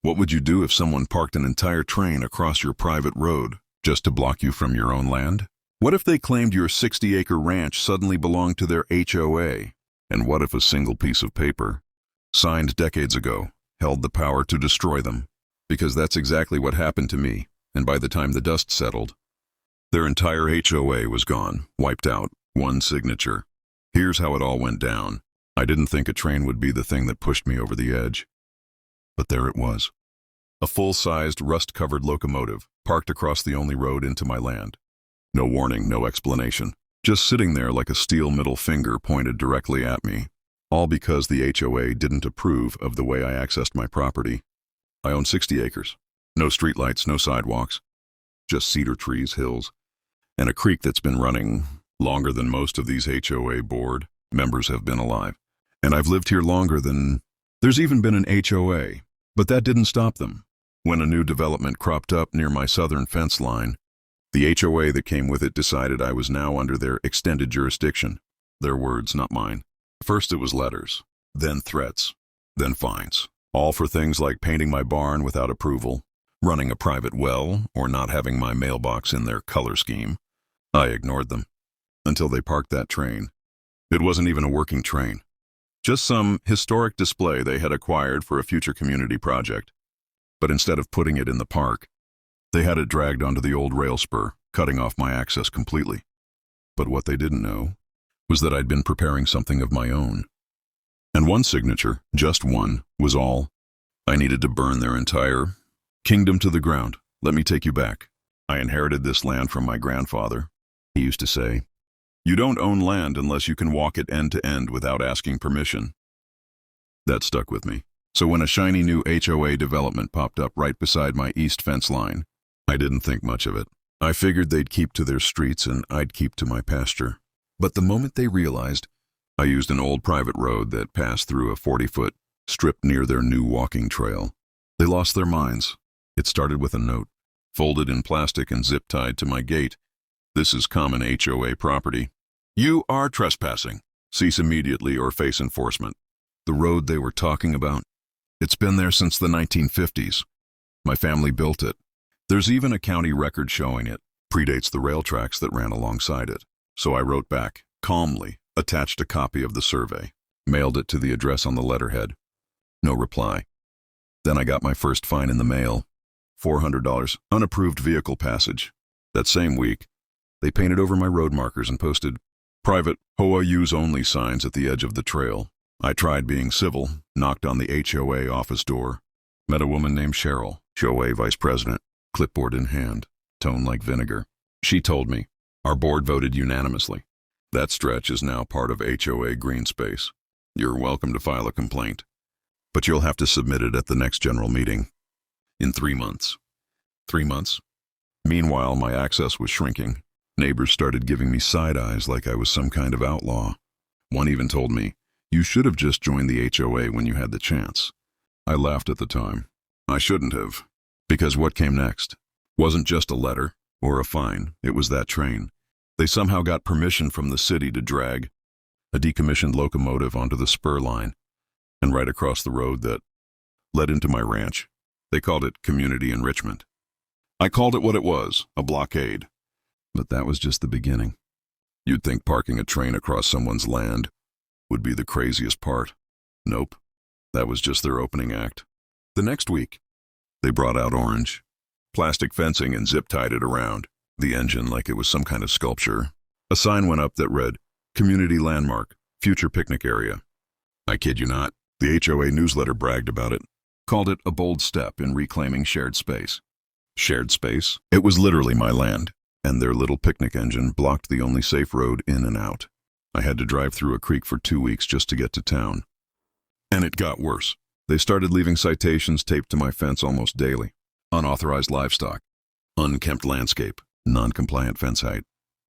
What would you do if someone parked an entire train across your private road just to block you from your own land? What if they claimed your 60-acre ranch suddenly belonged to their HOA? And what if a single piece of paper, signed decades ago, held the power to destroy them? Because that's exactly what happened to me, and by the time the dust settled, their entire HOA was gone, wiped out, one signature. Here's how it all went down. I didn't think a train would be the thing that pushed me over the edge. But there it was. A full-sized, rust-covered locomotive, parked across the only road into my land. No warning, no explanation. Just sitting there like a steel middle finger pointed directly at me. All because the HOA didn't approve of the way I accessed my property. I own 60 acres. No streetlights, no sidewalks. Just cedar trees, hills, and a creek that's been running longer than most of these HOA board members have been alive. And I've lived here longer than... There's even been an HOA, but that didn't stop them. When a new development cropped up near my southern fence line, the HOA that came with it decided I was now under their extended jurisdiction. Their words, not mine. First it was letters, then threats, then fines. All for things like painting my barn without approval, running a private well, or not having my mailbox in their color scheme. I ignored them until they parked that train. It wasn't even a working train. Just some historic display they had acquired for a future community project. But instead of putting it in the park, they had it dragged onto the old rail spur, cutting off my access completely. But what they didn't know was that I'd been preparing something of my own. And one signature, just one, was all. I needed to burn their entire kingdom to the ground. Let me take you back. I inherited this land from my grandfather. He used to say, "You don't own land unless you can walk it end to end without asking permission." That stuck with me. So when a shiny new HOA development popped up right beside my east fence line, I didn't think much of it. I figured they'd keep to their streets and I'd keep to my pasture. But the moment they realized I used an old private road that passed through a 40-foot strip near their new walking trail, they lost their minds. It started with a note, folded in plastic and zip-tied to my gate. "This is common HOA property. You are trespassing. Cease immediately or face enforcement." The road they were talking about, it's been there since the 1950s. My family built it. There's even a county record showing it. Predates the rail tracks that ran alongside it. So I wrote back, calmly, attached a copy of the survey, mailed it to the address on the letterhead. No reply. Then I got my first fine in the mail. $400, unapproved vehicle passage. That same week, they painted over my road markers and posted private HOA use only signs at the edge of the trail. I tried being civil, knocked on the HOA office door, met a woman named Cheryl, HOA vice president, clipboard in hand, tone like vinegar. She told me, "Our board voted unanimously. That stretch is now part of HOA green space. You're welcome to file a complaint, but you'll have to submit it at the next general meeting in 3 months. 3 months? Meanwhile, my access was shrinking. Neighbors started giving me side eyes like I was some kind of outlaw. One even told me, "You should have just joined the HOA when you had the chance." I laughed at the time. I shouldn't have, because what came next wasn't just a letter or a fine. It was that train. They somehow got permission from the city to drag a decommissioned locomotive onto the spur line and right across the road that led into my ranch. They called it community enrichment. I called it what it was, a blockade. But that was just the beginning. You'd think parking a train across someone's land would be the craziest part. Nope. That was just their opening act. The next week, they brought out orange, plastic fencing and zip-tied it around the engine like it was some kind of sculpture. A sign went up that read, "Community Landmark, Future Picnic Area." I kid you not, the HOA newsletter bragged about it, called it a bold step in reclaiming shared space. Shared space? It was literally my land, and their little picnic engine blocked the only safe road in and out. I had to drive through a creek for 2 weeks just to get to town. And it got worse. They started leaving citations taped to my fence almost daily. Unauthorized livestock, unkempt landscape, non-compliant fence height.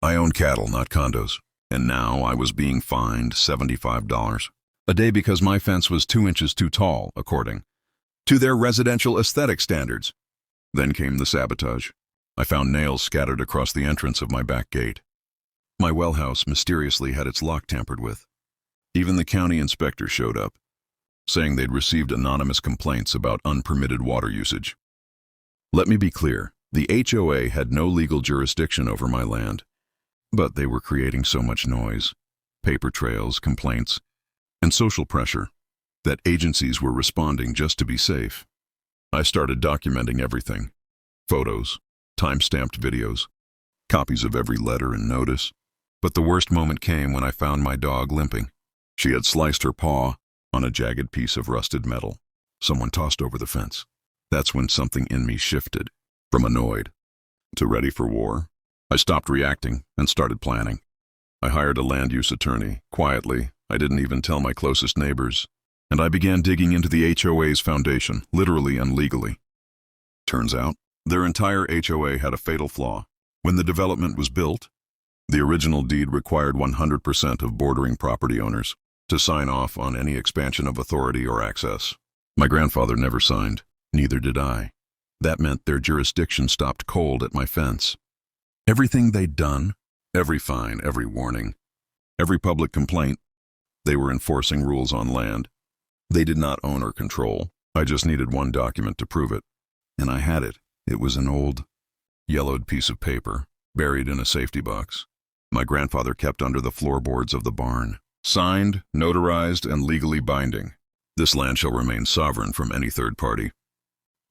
I own cattle, not condos. And now I was being fined $75 a day because my fence was 2 inches too tall, according to their residential aesthetic standards. Then came the sabotage. I found nails scattered across the entrance of my back gate. My well house mysteriously had its lock tampered with. Even the county inspector showed up. saying they'd received anonymous complaints about unpermitted water usage. Let me be clear, the HOA had no legal jurisdiction over my land, but they were creating so much noise, paper trails, complaints, and social pressure that agencies were responding just to be safe. I started documenting everything: photos, time-stamped videos, copies of every letter and notice. But the worst moment came when I found my dog limping. She had sliced her paw on a jagged piece of rusted metal someone tossed over the fence. That's when something in me shifted from annoyed to ready for war. I stopped reacting and started planning. I hired a land use attorney, quietly. I didn't even tell my closest neighbors. And I began digging into the HOA's foundation, literally and legally. Turns out, their entire HOA had a fatal flaw. When the development was built, the original deed required 100% of bordering property owners to sign off on any expansion of authority or access. My grandfather never signed, neither did I. That meant their jurisdiction stopped cold at my fence. Everything they'd done, every fine, every warning, every public complaint, they were enforcing rules on land they did not own or control. I just needed one document to prove it. And I had it. It was an old, yellowed piece of paper, buried in a safety box. My grandfather kept under the floorboards of the barn. Signed, notarized, and legally binding. This land shall remain sovereign from any third party.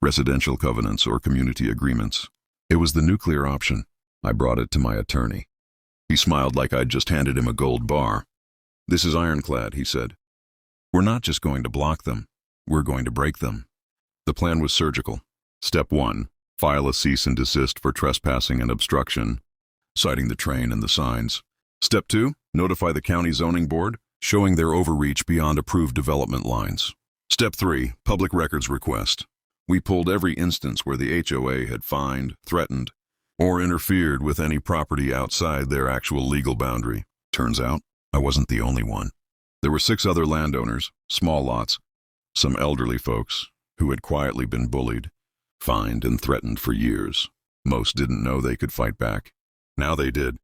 Residential covenants or community agreements. It was the nuclear option. I brought it to my attorney. He smiled like I'd just handed him a gold bar. "This is ironclad," he said. "We're not just going to block them. We're going to break them." The plan was surgical. Step 1, file a cease and desist for trespassing and obstruction, citing the train and the signs. Step 2, notify the county zoning board, showing their overreach beyond approved development lines. Step 3, public records request. We pulled every instance where the HOA had fined, threatened, or interfered with any property outside their actual legal boundary. Turns out, I wasn't the only one. There were 6 other landowners, small lots, some elderly folks who had quietly been bullied, fined, and threatened for years. Most didn't know they could fight back. Now they did.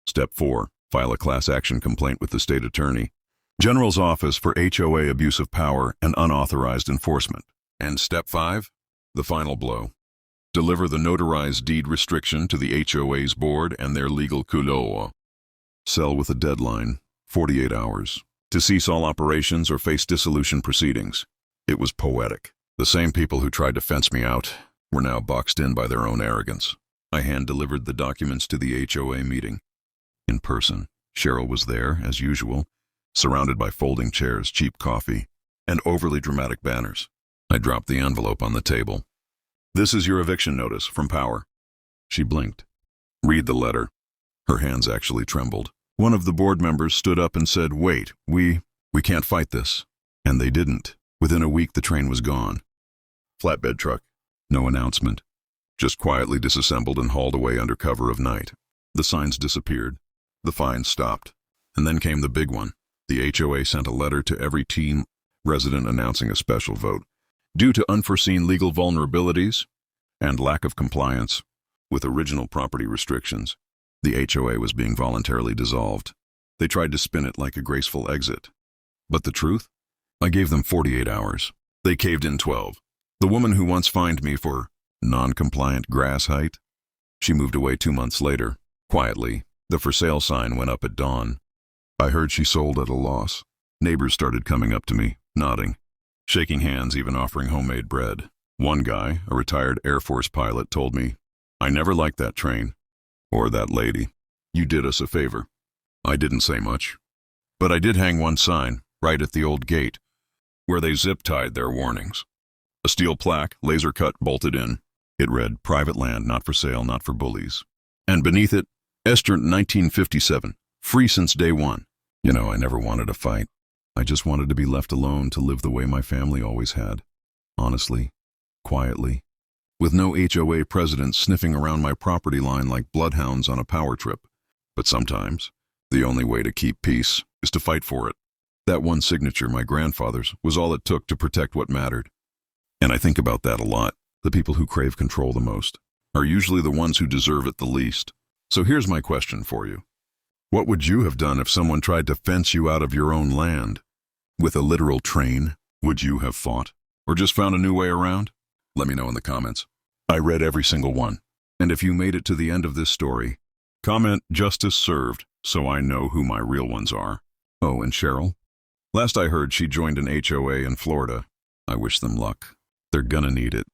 Step 4, file a class action complaint with the state attorney general's office for HOA abuse of power and unauthorized enforcement. And step 5, the final blow. Deliver the notarized deed restriction to the HOA's board and their legal couloir. Sell with a deadline, 48 hours, to cease all operations or face dissolution proceedings. It was poetic. The same people who tried to fence me out were now boxed in by their own arrogance. I hand-delivered the documents to the HOA meeting. In person, Cheryl was there, as usual, surrounded by folding chairs, cheap coffee, and overly dramatic banners. I dropped the envelope on the table. "This is your eviction notice from Power." She blinked. "Read the letter." Her hands actually trembled. One of the board members stood up and said, "Wait, we can't fight this." And they didn't. Within a week, the train was gone. Flatbed truck. No announcement. Just quietly disassembled and hauled away under cover of night. The signs disappeared. The fines stopped. And then came the big one. The HOA sent a letter to every teen resident announcing a special vote. Due to unforeseen legal vulnerabilities and lack of compliance with original property restrictions, the HOA was being voluntarily dissolved. They tried to spin it like a graceful exit. But the truth? I gave them 48 hours. They caved in 12. The woman who once fined me for non-compliant grass height, she moved away 2 months later. Quietly, the for sale sign went up at dawn. I heard she sold at a loss. Neighbors started coming up to me, nodding, shaking hands, even offering homemade bread. One guy, a retired Air Force pilot, told me, "I never liked that train, or that lady. You did us a favor." I didn't say much, but I did hang one sign right at the old gate, where they zip-tied their warnings. A steel plaque, laser-cut, bolted in. It read, "Private land, not for sale, not for bullies." And beneath it, Esther 1957, free since day one. You know, I never wanted a fight. I just wanted to be left alone to live the way my family always had. Honestly, quietly, with no HOA presidents sniffing around my property line like bloodhounds on a power trip. But sometimes, the only way to keep peace is to fight for it. That one signature, my grandfather's, was all it took to protect what mattered. And I think about that a lot. The people who crave control the most are usually the ones who deserve it the least. So here's my question for you. What would you have done if someone tried to fence you out of your own land? With a literal train? Would you have fought? Or just found a new way around? Let me know in the comments. I read every single one. And if you made it to the end of this story, comment "Justice served" so I know who my real ones are. Oh, and Cheryl? Last I heard, she joined an HOA in Florida. I wish them luck. They're gonna need it.